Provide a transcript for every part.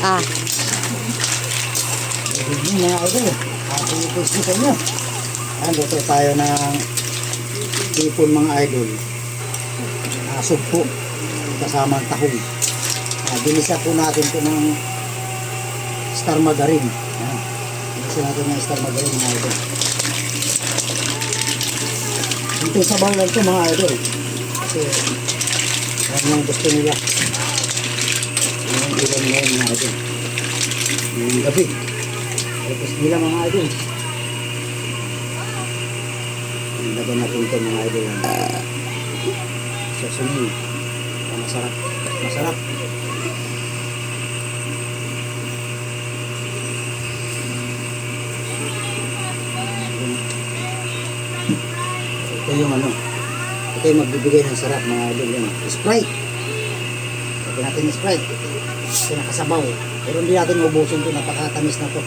Ah. Yun mga idol. Ito sa inyo. Luto tayo ng tipon mga idol. Sugpo. Kasama ang tahong. Ginisa po natin ito ng star margarine. Ginisa natin ng star margarine mga idol. Ito sabaw lang ito mga idol. Kasi yan ang gusto nila. Yung ulam ngayon mga idol. Yung gabi. Tapos nila mga idol. Lagyan natin ito mga idol. Sasuni. Masarap. Masarap. Ito yung ano. Ito yung magbibigay ng sarap mga idol. Yan. Sprite. Lagyan natin yung Sprite. Ito nakasabaw. Pero hindi natin ubusin ito. Napakatamis na ito.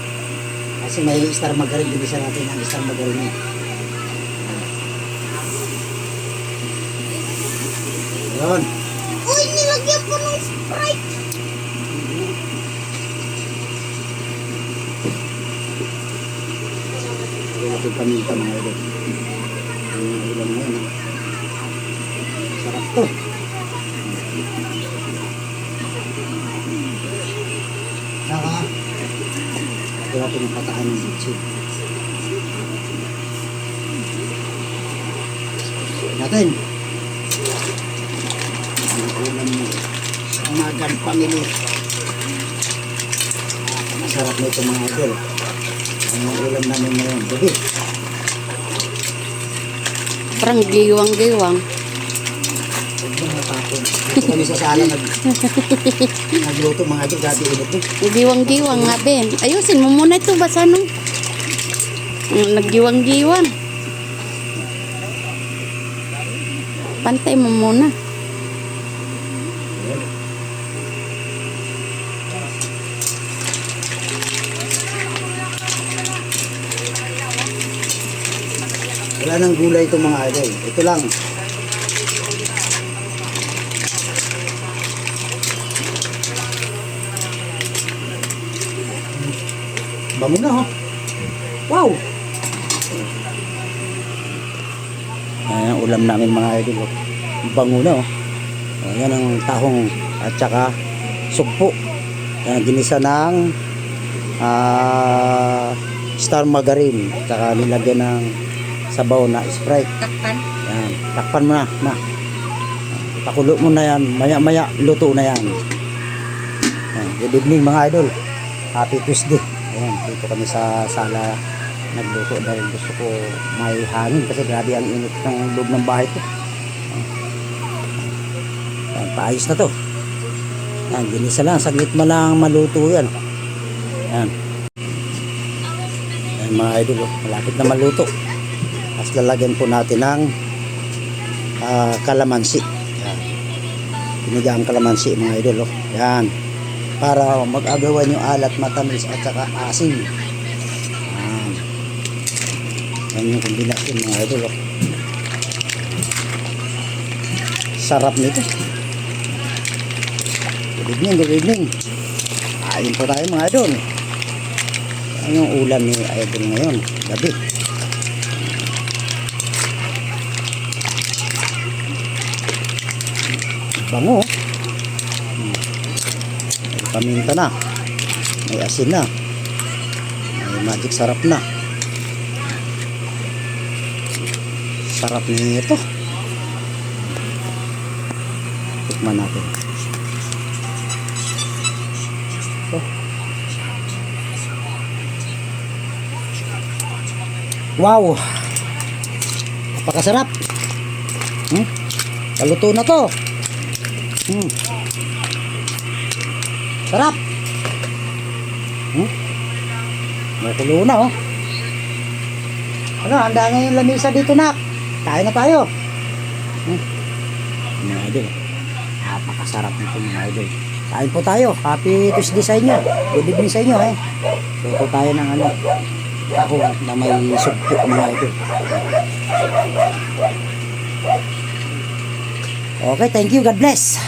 Kasi may star margarine. Bisa natin ang star margarine. Yun. Uy, nilagyan po ng Sprite. Lagyan natin paminta mga idol. Ang ulam na yun. Sarap to. Saka lagyan natin yung patakan ng bitsin. Natin. Ang ulam mo sa Magan Family. Masarap na ito mga idol. Ang ulam namin ngayon gabi. Parang giwang-giwang. Huwag mo natapon. Dito kami sa sala nagluto mga idol. Gabi init to. Giwang-giwang nga din. Ayusin mo muna ito. Basa nung naggiwang-giwang. Pantay mo muna. Wala nang gulay ito mga idol. Ito lang. Bango na oh. Wow! Ayan ang ulam namin mga idol. Bango na oh. Ayan ang tahong at saka sugpo. Ayan, ginisa ng star margarine. At saka nilagyan ng sabaw na Sprite. Takpan. Yan, takpan mo na. Pakulo mo na yan. Maya luto na yan. Yan. Good evening mga idol. Happy Tuesday. Ayan, dito kami sa sala nagluto dahil gusto ko may hangin kasi grabe ang init ng loob ng bahay ko. Yan, paayos na to. Yan, ginisa lang. Saglit mo lang maluto yan. Yan. Yan mga idol. Malapit na maluto. Tapos lalagyan po natin ng kalamansi. Yan. Pinigang kalamansi mga idol. Oh. Yan. Para mag-agawan yung alat, matamis at saka asin. Yan. Yan yung kombinasyon mga idol. Oh. Sarap nito. Good evening. Ayun po tayo mga idol. Yan yung ulam ni idol ngayon. Gabi. Bango. May paminta na. May asin na. May magic sarap na. Sarap nito. Tikman natin. Oh. Wow. Napakasarap. Paluto na to. Sarap. Makulo na oh. Ano, handa ngayon lamisa dito nak. Kain na tayo. Mga idol. Napakasarap nito mga idol. Kain po tayo. Happy Tuesday sa inyo. Good evening sa inyo eh. Luto tayo ng ano. Ako na may sugpo mga idol. Okay, thank you. God bless.